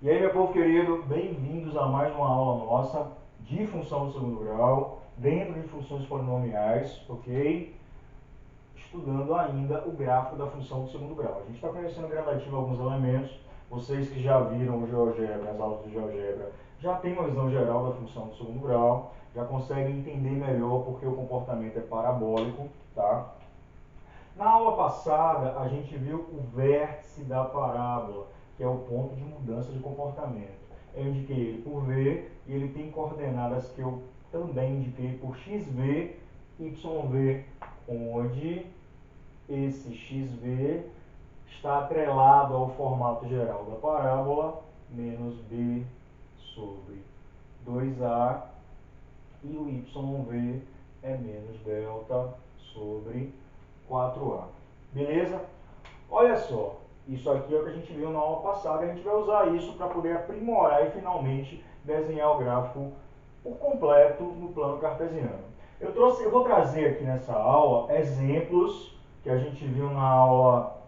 E aí, meu povo querido, bem-vindos a mais uma aula nossa de função do segundo grau, dentro de funções polinomiais, ok? Estudando ainda o gráfico da função do segundo grau. A gente está conhecendo gradativo alguns elementos. Vocês que já viram o GeoGebra, as aulas de GeoGebra, já têm uma visão geral da função do segundo grau, já conseguem entender melhor porque o comportamento é parabólico, tá? Na aula passada, a gente viu o vértice da parábola, que é o ponto de mudança de comportamento. Eu indiquei ele por V e ele tem coordenadas que eu também indiquei por XV, YV, onde esse XV está atrelado ao formato geral da parábola, menos B sobre 2A, e o YV é menos delta sobre 4A. Beleza? Olha só, isso aqui é o que a gente viu na aula passada, e a gente vai usar isso para poder aprimorar e finalmente desenhar o gráfico por completo no plano cartesiano. Eu vou trazer aqui nessa aula exemplos que a gente viu na aula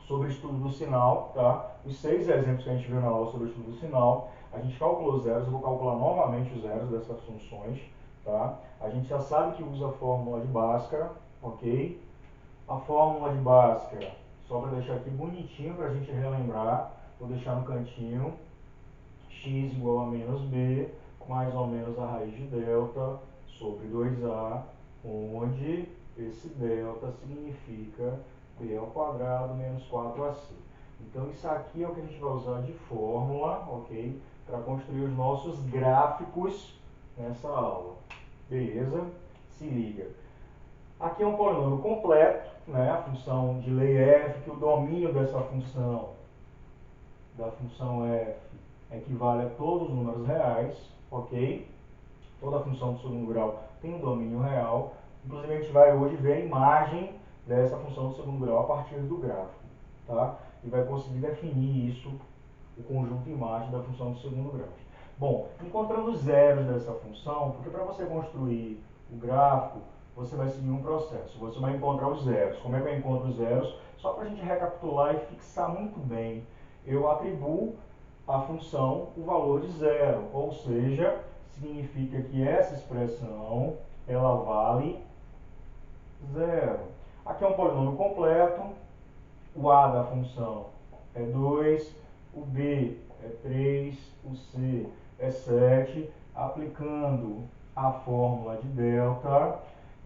sobre estudo do sinal, tá? Os 6 exemplos que a gente viu na aula sobre estudo do sinal, a gente calculou os zeros, eu vou calcular novamente os zeros dessas funções, tá? A gente já sabe que usa a fórmula de Bhaskara, ok? A fórmula de Bhaskara, só para deixar aqui bonitinho para a gente relembrar, vou deixar no cantinho, x igual a menos b, mais ou menos a raiz de delta sobre 2a, onde esse delta significa b ao quadrado menos 4ac. Então isso aqui é o que a gente vai usar de fórmula, ok? Para construir os nossos gráficos nessa aula. Beleza? Se liga. Aqui é um polinômio completo, né? A função de lei f, que o domínio dessa função, da função f, equivale a todos os números reais, ok? Toda função do segundo grau tem um domínio real. Inclusive, a gente vai hoje ver a imagem dessa função do segundo grau a partir do gráfico, tá? E vai conseguir definir isso, o conjunto imagem da função do segundo grau. Bom, encontrando os zeros dessa função, porque para você construir o gráfico, você vai seguir um processo. Você vai encontrar os zeros. Como é que eu encontro os zeros? Só para a gente recapitular e fixar muito bem. Eu atribuo à função o valor de zero, ou seja, significa que essa expressão ela vale zero. Aqui é um polinômio completo, o a da função é 2, o b é 3, o c é 7. Aplicando a fórmula de delta,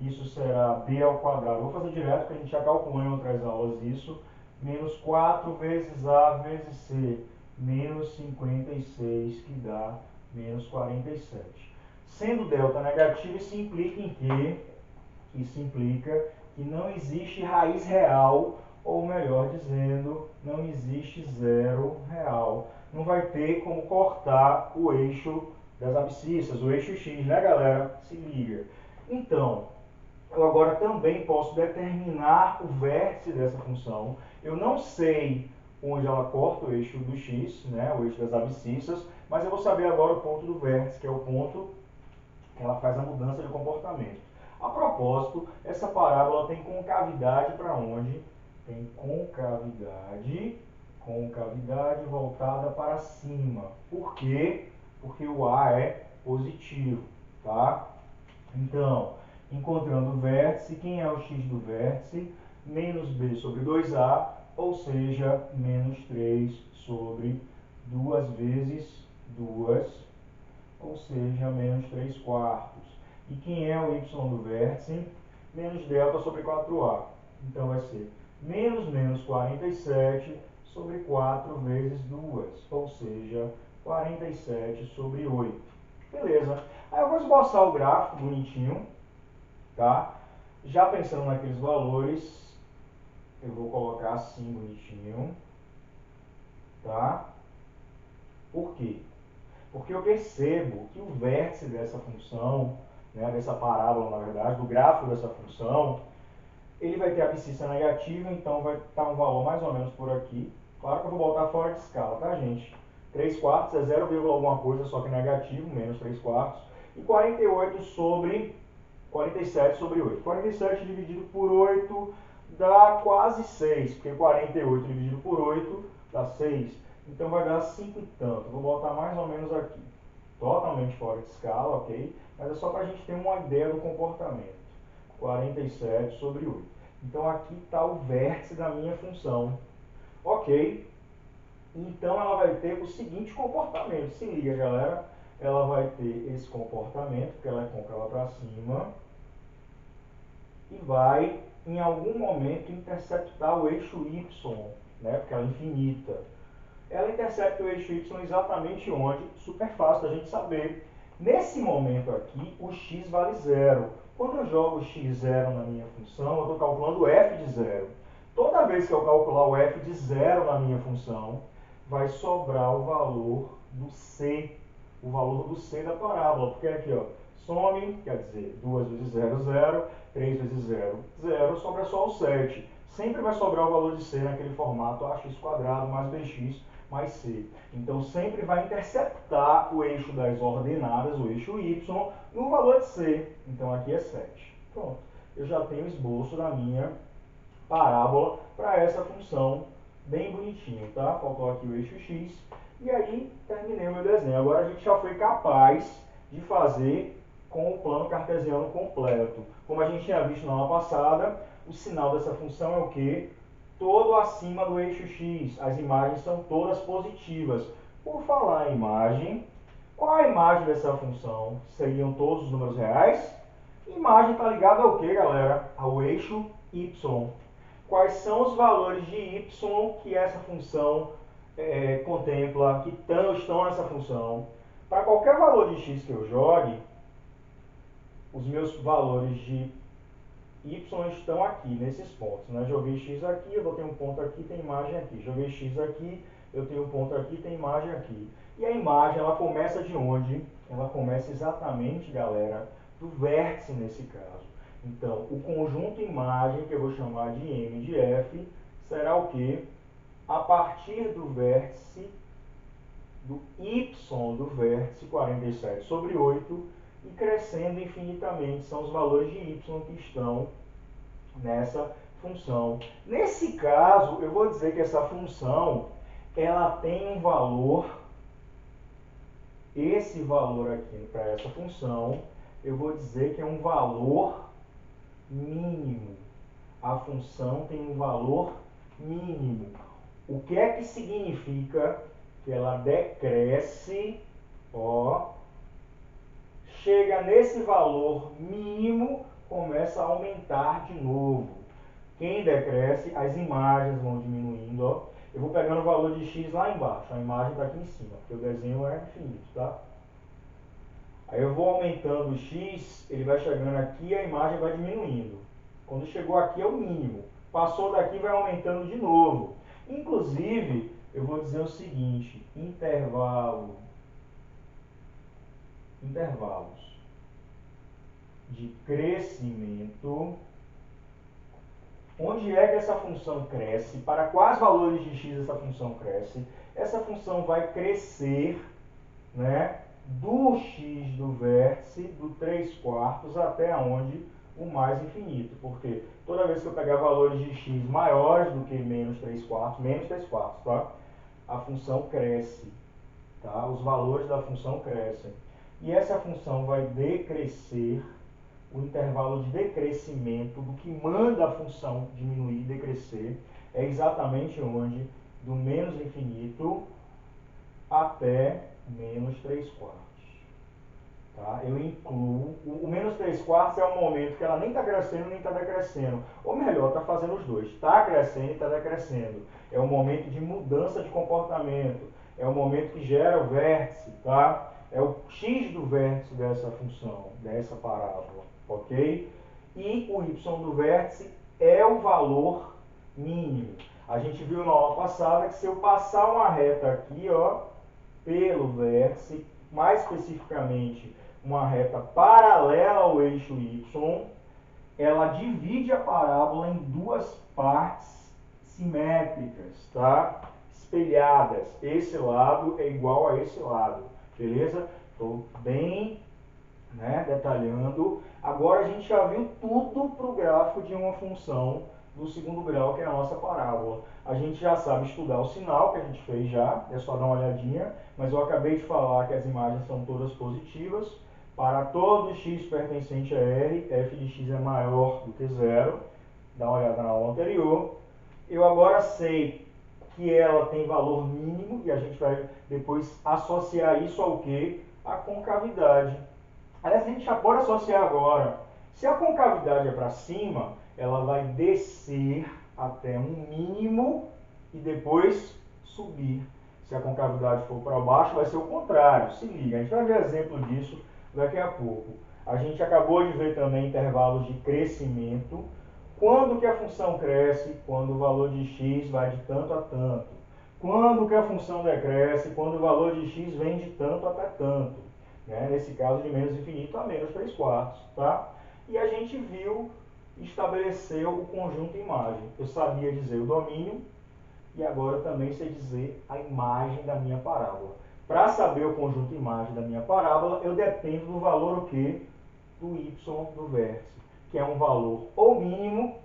isso será b ao quadrado. Vou fazer direto, porque a gente já calculou em outras aulas isso. Menos 4 vezes a vezes c, menos 56, que dá menos 47. Sendo delta negativo, isso implica em que? Isso implica que não existe raiz real, ou melhor dizendo, não existe zero real. Não vai ter como cortar o eixo das abscissas, o eixo x, né, galera? Se liga. Então, eu agora também posso determinar o vértice dessa função. Eu não sei onde ela corta o eixo do x, né, o eixo das abscissas, mas eu vou saber agora o ponto do vértice, que é o ponto que ela faz a mudança de comportamento. A propósito, essa parábola tem concavidade para onde? Tem concavidade voltada para cima. Por quê? Porque o A é positivo, tá? Então, encontrando o vértice, quem é o x do vértice? Menos b sobre 2a, ou seja, menos 3 sobre 2 vezes 2, ou seja, menos 3 quartos. E quem é o y do vértice? Menos delta sobre 4a. Então vai ser menos 47 sobre 4 vezes 2, ou seja, 47 sobre 8. Beleza. Aí eu vou esboçar o gráfico bonitinho, tá? Já pensando naqueles valores, eu vou colocar assim bonitinho, tá? Por quê? Porque eu percebo que o vértice dessa função, né, dessa parábola, na verdade, do gráfico dessa função, ele vai ter abscissa negativa, então vai estar um valor mais ou menos por aqui. Claro que eu vou botar fora de escala, tá, gente? 3 quartos é 0, alguma coisa, só que negativo, menos 3 quartos. E 47 sobre 8. 47 dividido por 8 dá quase 6, porque 48 dividido por 8 dá 6. Então vai dar 5 e tanto. Vou botar mais ou menos aqui. Totalmente fora de escala, ok? Mas é só para a gente ter uma ideia do comportamento. 47 sobre 8. Então aqui está o vértice da minha função. Ok? Então ela vai ter o seguinte comportamento. Se liga, galera. Ela vai ter esse comportamento, porque ela é côncava para cima. E vai, em algum momento, interceptar o eixo y, né? Porque ela é infinita. Ela intercepta o eixo y exatamente onde? Super fácil da gente saber. Nesse momento aqui, o x vale zero. Quando eu jogo x zero na minha função, eu estou calculando o f de zero. Toda vez que eu calcular o f de zero na minha função, vai sobrar o valor do c, o valor do c da parábola. Porque aqui, ó, some, quer dizer, 2 vezes 0, 0, 3 vezes 0, 0, sobra só o 7. Sempre vai sobrar o valor de c naquele formato ax² mais bx mais c. Então, sempre vai interceptar o eixo das ordenadas, o eixo y, no valor de c. Então, aqui é 7. Pronto. Eu já tenho o esboço da minha parábola para essa função bem bonitinho, tá? Faltou aqui o eixo x. E aí, terminei o meu desenho. Agora, a gente já foi capaz de fazer com o plano cartesiano completo. Como a gente tinha visto na aula passada, o sinal dessa função é o quê? Todo acima do eixo x. As imagens são todas positivas. Por falar em imagem, qual a imagem dessa função? Seriam todos os números reais? Imagem está ligada ao que, galera? Ao eixo y. Quais são os valores de y que essa função contempla, que estão nessa função? Para qualquer valor de x que eu jogue, os meus valores de y estão aqui, nesses pontos, né? Joguei x aqui, eu vou ter um ponto aqui, tem imagem aqui. Joguei x aqui, eu tenho um ponto aqui, tem imagem aqui. E a imagem, ela começa de onde? Ela começa exatamente, galera, do vértice nesse caso. Então, o conjunto imagem, que eu vou chamar de M de F, será o quê? A partir do vértice, do y do vértice 47 sobre 8, e crescendo infinitamente. São os valores de y que estão nessa função. Nesse caso, eu vou dizer que essa função, ela tem um valor, esse valor aqui para essa função, eu vou dizer que é um valor mínimo. A função tem um valor mínimo. O que é que significa que ela decresce, ó, chega nesse valor mínimo, começa a aumentar de novo. Quem decresce, as imagens vão diminuindo, ó. Eu vou pegando o valor de x lá embaixo, a imagem está aqui em cima, porque o desenho é infinito, tá? Aí eu vou aumentando o x, ele vai chegando aqui e a imagem vai diminuindo. Quando chegou aqui é o mínimo. Passou daqui, vai aumentando de novo. Inclusive, eu vou dizer o seguinte, intervalos de crescimento. Onde é que essa função cresce? Para quais valores de x essa função cresce? Essa função vai crescer, né, do x do vértice, do 3/4 até onde? O mais infinito. Porque toda vez que eu pegar valores de x maiores do que menos 3/4, tá? A função cresce, tá? Os valores da função crescem. E essa função vai decrescer, o intervalo de decrescimento do que manda a função diminuir e decrescer é exatamente onde? Do menos infinito até menos 3/4. Tá? Eu incluo, o menos 3/4 é o momento que ela nem está crescendo nem está decrescendo. Ou melhor, está fazendo os dois. Está crescendo e está decrescendo. É o momento de mudança de comportamento. É o momento que gera o vértice. Tá? É o x do vértice dessa função, dessa parábola. Ok? E o y do vértice é o valor mínimo. A gente viu na aula passada que se eu passar uma reta aqui, ó, pelo vértice, mais especificamente uma reta paralela ao eixo y, ela divide a parábola em duas partes simétricas, tá? Espelhadas. Esse lado é igual a esse lado, beleza? Estou bem, né, detalhando. Agora a gente já viu tudo para o gráfico de uma função do segundo grau, que é a nossa parábola. A gente já sabe estudar o sinal, que a gente fez já, é só dar uma olhadinha, mas eu acabei de falar que as imagens são todas positivas. Para todo x pertencente a R, f de x é maior do que zero. Dá uma olhada na aula anterior. Eu agora sei que ela tem valor mínimo, e a gente vai depois associar isso ao quê? A concavidade. Aliás, a gente já pode associar agora. Se a concavidade é para cima, ela vai descer até um mínimo e depois subir. Se a concavidade for para baixo, vai ser o contrário. Se liga, a gente vai ver exemplo disso daqui a pouco. A gente acabou de ver também intervalos de crescimento. Quando que a função cresce? Quando o valor de x vai de tanto a tanto. Quando que a função decresce? Quando o valor de x vem de tanto até tanto. Né? Nesse caso, de menos infinito a menos 3/4. Tá? E a gente viu, estabeleceu o conjunto imagem. Eu sabia dizer o domínio e agora eu também sei dizer a imagem da minha parábola. Para saber o conjunto imagem da minha parábola, eu dependo do valor o quê? Do y do vértice, que é um valor ou mínimo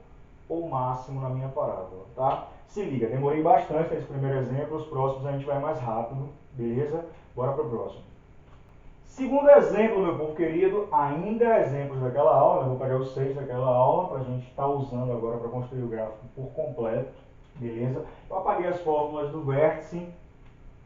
ou máximo na minha parábola, tá? Se liga, demorei bastante nesse primeiro exemplo, os próximos a gente vai mais rápido, beleza? Bora para o próximo. Segundo exemplo, meu povo querido, ainda exemplos daquela aula, eu vou pegar os 6 daquela aula para a gente estar usando agora para construir o gráfico por completo, beleza? Eu apaguei as fórmulas do vértice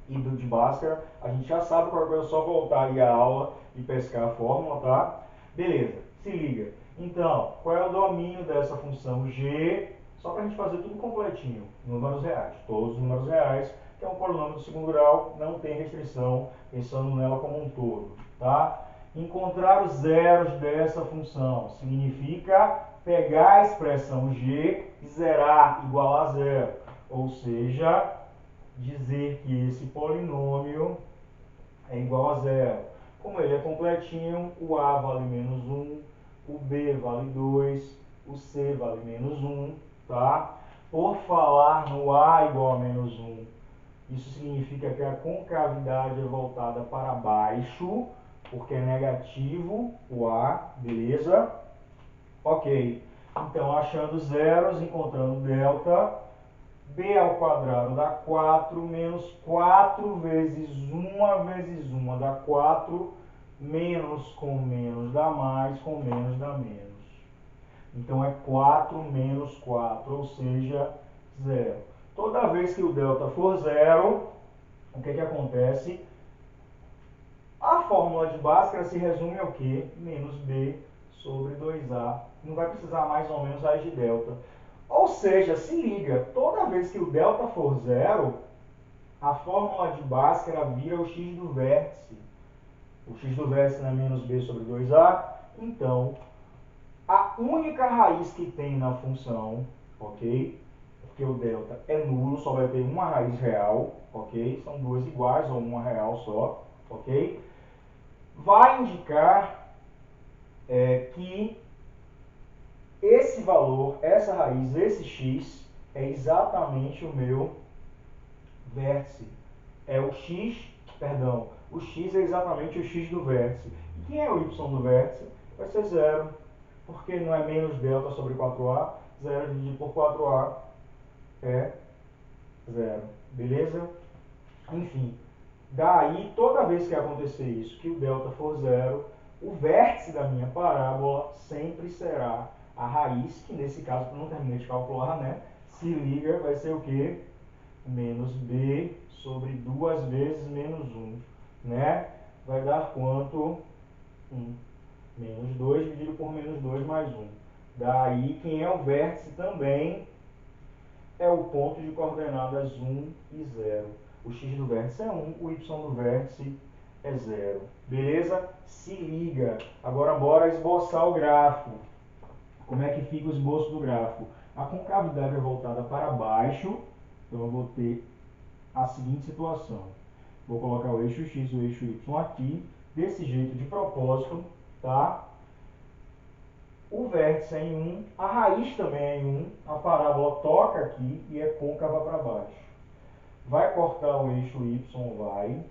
e do de Bhaskara, a gente já sabe qual é, só voltar aí a aula e pescar a fórmula, tá? Beleza, se liga. Então, qual é o domínio dessa função g? Só para a gente fazer tudo completinho, números reais, todos os números reais, que é um polinômio do segundo grau, não tem restrição, pensando nela como um todo, tá? Encontrar os zeros dessa função significa pegar a expressão g e zerar igual a zero, ou seja, dizer que esse polinômio é igual a zero. Como ele é completinho, o a vale menos 1, o b vale 2, o c vale menos 1, tá? Por falar no a igual a menos 1, isso significa que a concavidade é voltada para baixo, porque é negativo o a, beleza? Ok. Então, achando zeros, encontrando delta, b ao quadrado dá 4, menos 4 vezes 1 vezes 1 dá 4, menos com menos dá mais, com menos dá menos. Então é 4 menos 4, ou seja, 0. Toda vez que o delta for 0, o que acontece? A fórmula de Bhaskara se resume ao quê? Menos b sobre 2a. Não vai precisar mais ou menos raiz de delta. Ou seja, se liga, toda vez que o delta for 0, a fórmula de Bhaskara vira o x do vértice. O x do vértice não é menos b sobre 2a. Então, a única raiz que tem na função, ok? Porque o delta é nulo, só vai ter uma raiz real, ok? São duas iguais ou uma real só, ok? Vai indicar que esse valor, essa raiz, esse x, é exatamente o meu vértice. É o x, perdão, o x é exatamente o x do vértice. E quem é o y do vértice? Vai ser 0, porque não é menos delta sobre 4a, 0 dividido por 4a é 0, beleza? Enfim, daí, toda vez que acontecer isso, que o delta for 0, o vértice da minha parábola sempre será a raiz, que nesse caso, eu não terminei de calcular, né? Se liga, vai ser o quê? Menos b sobre 2 vezes menos 1, né? Vai dar quanto? 1. Menos 2 dividido por menos 2 mais 1. Daí, quem é o vértice também é o ponto de coordenadas 1 e 0. O x do vértice é 1, o y do vértice é 0. Beleza? Se liga. Agora, bora esboçar o gráfico. Como é que fica o esboço do gráfico? A concavidade é voltada para baixo, então eu vou ter a seguinte situação. Vou colocar o eixo x e o eixo y aqui, desse jeito de propósito, tá? O vértice é em 1, a raiz também é em 1, a parábola toca aqui e é côncava para baixo. Vai cortar o eixo y, vai,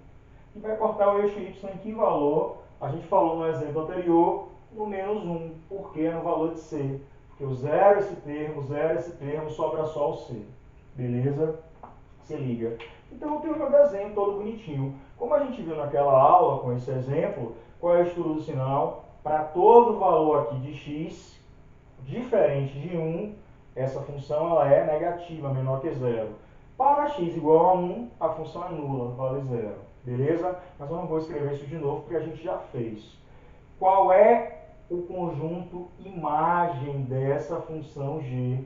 e vai cortar o eixo y em que valor? A gente falou no exemplo anterior, no menos 1, porque é no valor de c. Porque o zero esse termo, sobra só o C. Beleza? Se liga. Então eu tenho meu desenho todo bonitinho. Como a gente viu naquela aula com esse exemplo, qual é o estudo do sinal? Para todo valor aqui de x, diferente de 1, essa função ela é negativa, menor que zero. Para x igual a 1, a função é nula, vale zero. Beleza? Mas eu não vou escrever isso de novo porque a gente já fez. Qual é o conjunto imagem dessa função g?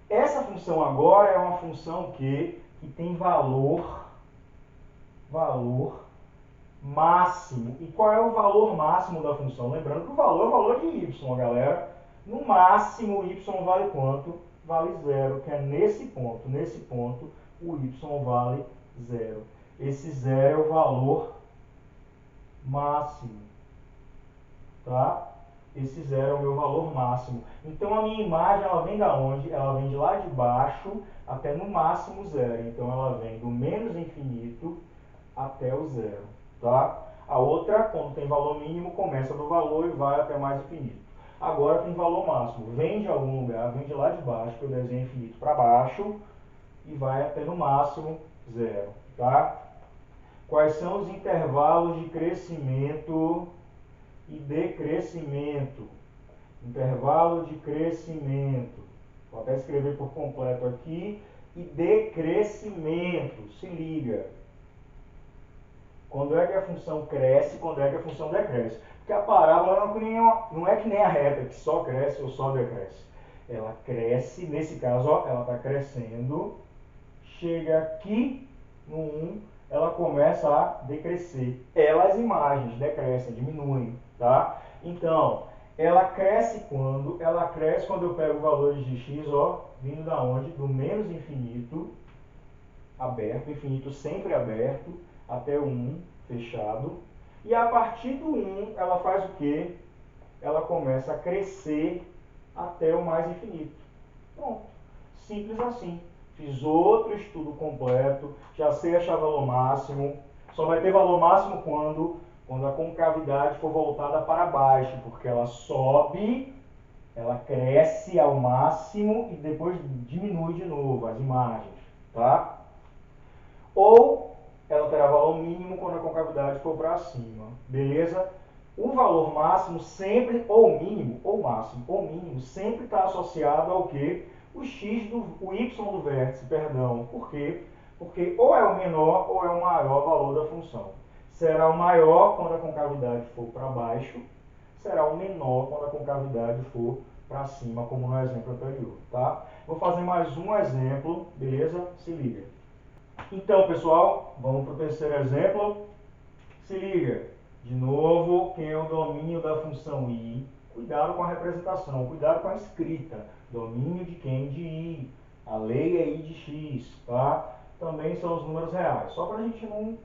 Essa função agora é uma função que tem valor máximo. E qual é o valor máximo da função? Lembrando que o valor de y, galera. No máximo, y vale quanto? Vale zero, que é nesse ponto. Nesse ponto, o y vale zero. Esse zero é o valor máximo. Tá? Esse zero é o meu valor máximo. Então, a minha imagem, ela vem da onde? Ela vem de lá de baixo até no máximo zero. Então, ela vem do menos infinito até o zero. Tá? A outra, quando tem valor mínimo, começa do valor e vai até mais infinito. Agora tem valor máximo. Vem de algum lugar, vem de lá de baixo, que eu desenho infinito para baixo, e vai até no máximo zero. Tá? Quais são os intervalos de crescimento e decrescimento? Intervalo de crescimento. Vou até escrever por completo aqui. E decrescimento. Se liga. Quando é que a função cresce, quando é que a função decresce. Porque a parábola não é que nem a reta, que só cresce ou só decresce. Ela cresce, nesse caso, ó, ela está crescendo. Chega aqui no 1, ela começa a decrescer. As imagens decrescem, diminuem. Tá? Então, ela cresce quando? Ela cresce quando eu pego valores de x, ó, vindo da onde? Do menos infinito, aberto, infinito sempre aberto, até o 1, fechado. E a partir do 1, ela faz o quê? Ela começa a crescer até o mais infinito. Pronto. Simples assim. Fiz outro estudo completo, já sei achar valor máximo. Só vai ter valor máximo quando a concavidade for voltada para baixo, porque ela sobe, ela cresce ao máximo e depois diminui de novo as imagens, tá? Ou ela terá valor mínimo quando a concavidade for para cima, beleza? O valor máximo sempre, ou mínimo, ou máximo, ou mínimo, sempre está associado ao que? O y do vértice, perdão. Por quê? Porque ou é o menor ou é o maior valor da função. Será o maior quando a concavidade for para baixo, será o menor quando a concavidade for para cima, como no exemplo anterior, tá? Vou fazer mais um exemplo, beleza? Se liga. Então, pessoal, vamos para o terceiro exemplo. Se liga. De novo, quem é o domínio da função i? Cuidado com a representação, cuidado com a escrita. Domínio de quem? De i. A lei é i de x, tá? Também são os números reais. Só para a gente não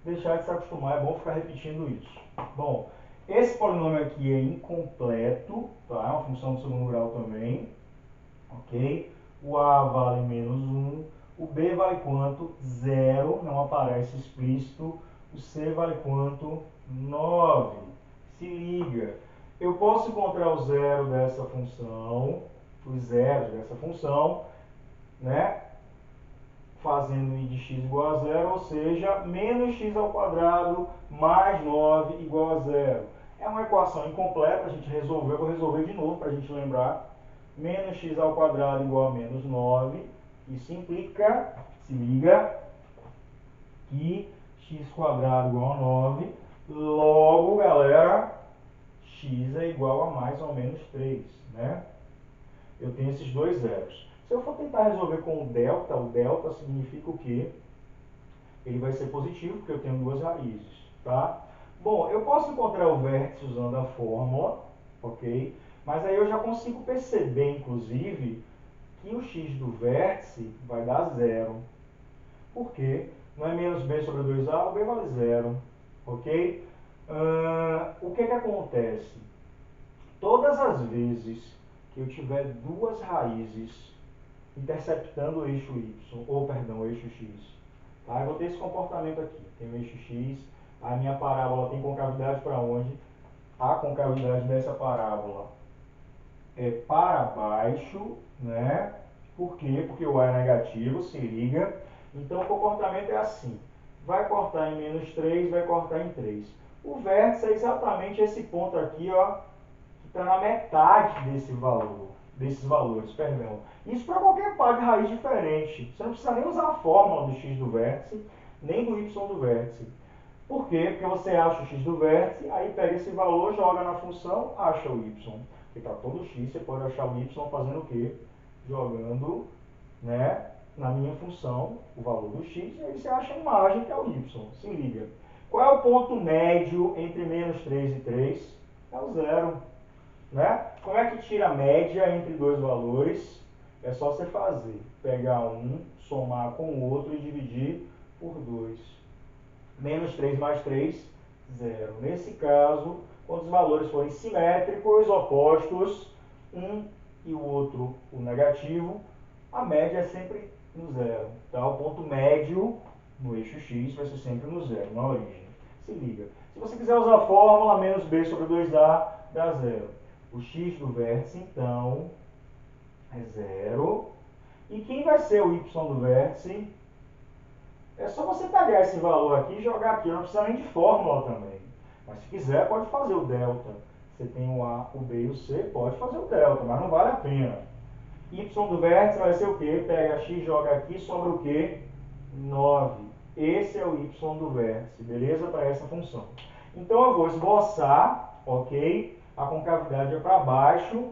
deixar de se acostumar, é bom ficar repetindo isso. Bom, esse polinômio aqui é incompleto, tá? É uma função do segundo grau também, ok? O a vale menos 1, o b vale quanto? 0, não aparece explícito. O c vale quanto? 9. Se liga, eu posso encontrar o zero dessa função, os zeros dessa função, né? Fazendo i de x igual a zero, ou seja, menos x ao quadrado mais 9 igual a zero. É uma equação incompleta, a gente resolveu, eu vou resolver de novo para a gente lembrar. Menos x ao quadrado igual a menos 9. Isso implica, se liga, que x quadrado igual a 9. Logo, galera, x é igual a mais ou menos 3, né? Eu tenho esses dois zeros. Se eu for tentar resolver com o delta significa o quê? Ele vai ser positivo, porque eu tenho duas raízes, tá? Bom, eu posso encontrar o vértice usando a fórmula, ok? Mas aí eu já consigo perceber, inclusive, que o x do vértice vai dar zero. Por quê? Não é menos b sobre 2a, o b vale zero, ok? O que acontece? Todas as vezes que eu tiver duas raízes interceptando o eixo y, ou perdão, o eixo x, tá? Eu vou ter esse comportamento aqui, tem o eixo x, a minha parábola tem concavidade para onde? A concavidade dessa parábola é para baixo, né? Por quê? Porque o A é negativo, se liga. Então o comportamento é assim. Vai cortar em menos 3, vai cortar em 3. O vértice é exatamente esse ponto aqui, ó, que está na metade desse valor, desses valores, perdão. Isso para qualquer par de raiz diferente. Você não precisa nem usar a fórmula do x do vértice, nem do y do vértice. Por quê? Porque você acha o x do vértice, aí pega esse valor, joga na função, acha o y. Porque para todo x você pode achar o y fazendo o quê? Jogando, né, na minha função o valor do x, e aí você acha a imagem que é o y. Se liga. Qual é o ponto médio entre menos 3 e 3? É o zero. Né? Como é que tira a média entre dois valores? É só você fazer. Pegar um, somar com o outro e dividir por 2. Menos 3 mais 3, 0. Nesse caso, quando os valores forem simétricos, opostos, um e o outro o negativo, a média é sempre no zero. Tá? O ponto médio no eixo x vai ser sempre no zero, na origem. Se liga. Se você quiser usar a fórmula, menos b sobre 2a dá zero. O x do vértice, então, é zero. E quem vai ser o y do vértice? É só você pegar esse valor aqui e jogar aqui. Não precisa nem de fórmula também. Mas se quiser, pode fazer o delta. Você tem o A, o B e o C, pode fazer o delta, mas não vale a pena. Y do vértice vai ser o quê? Pega x, joga aqui, sobra o quê? 9. Esse é o y do vértice, beleza? Para essa função. Então eu vou esboçar, ok? A concavidade é para baixo.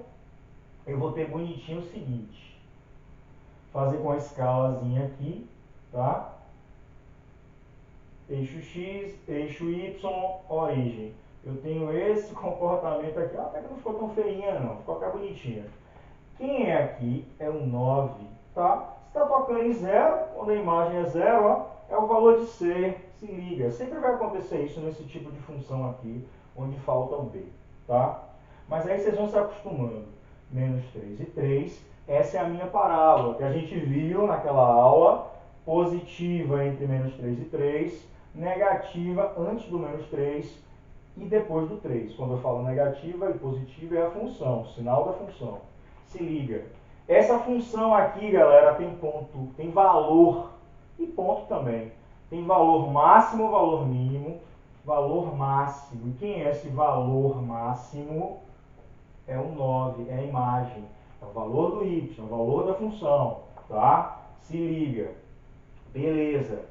Eu vou ter bonitinho o seguinte. Fazer com a escalazinha aqui, tá? Eixo x, eixo y, origem. Eu tenho esse comportamento aqui. Até que não ficou tão feinha não, ficou até bonitinha. Quem é aqui é o 9, tá? Se está tocando em zero, quando a imagem é zero, ó, é o valor de C. Se liga, sempre vai acontecer isso nesse tipo de função aqui, onde falta o B, tá? Mas aí vocês vão se acostumando. Menos 3 e 3, essa é a minha parábola, que a gente viu naquela aula, positiva entre menos 3 e 3, negativa antes do menos 3 e depois do 3. Quando eu falo negativa e positiva é a função, o sinal da função. Se liga. Essa função aqui, galera, tem ponto, tem valor e ponto também. Tem valor máximo, valor mínimo, valor máximo. E quem é esse valor máximo? É o 9, é a imagem. É o valor do y, é o valor da função, tá? Se liga. Beleza.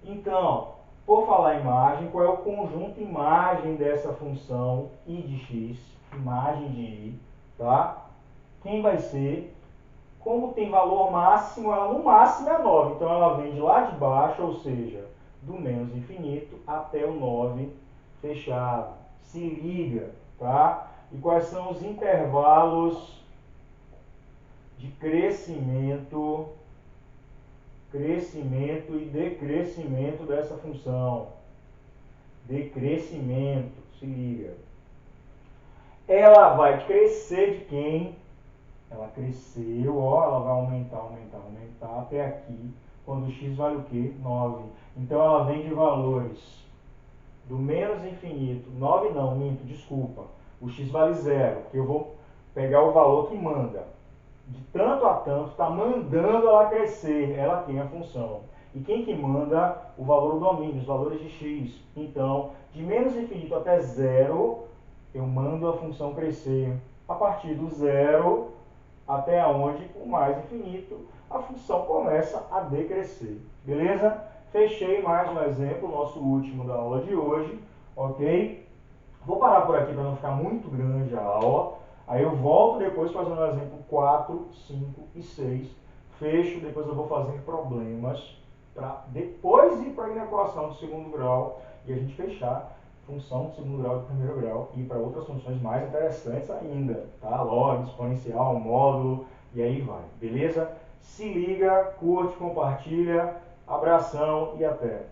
Então, por falar em imagem, qual é o conjunto imagem dessa função i de x? Imagem de i, tá? Quem vai ser? Como tem valor máximo, ela no máximo é 9. Então ela vem de lá de baixo, ou seja, do menos infinito até o 9 fechado. Se liga, tá? E quais são os intervalos de crescimento e decrescimento dessa função? Decrescimento, se liga. Ela vai crescer de quem? Ela cresceu, ó, ela vai aumentar até aqui, quando x vale o quê? 9. Então ela vem de valores do menos infinito, 9 não, minto, desculpa. O x vale 0, porque eu vou pegar o valor que manda. De tanto a tanto, está mandando ela crescer, ela tem a função. E quem que manda? O valor do domínio, os valores de x. Então, de menos infinito até 0, eu mando a função crescer. A partir do 0 até onde, o mais infinito, a função começa a decrescer. Beleza? Fechei mais um exemplo, nosso último da aula de hoje, ok? Vou parar por aqui para não ficar muito grande a aula. Aí eu volto depois fazendo o exemplo 4, 5 e 6. Fecho, depois eu vou fazer problemas para depois ir para a inequação de segundo grau e a gente fechar função de segundo grau e de primeiro grau e para outras funções mais interessantes ainda, tá? Log, exponencial, módulo e aí vai, beleza? Se liga, curte, compartilha, abração e até!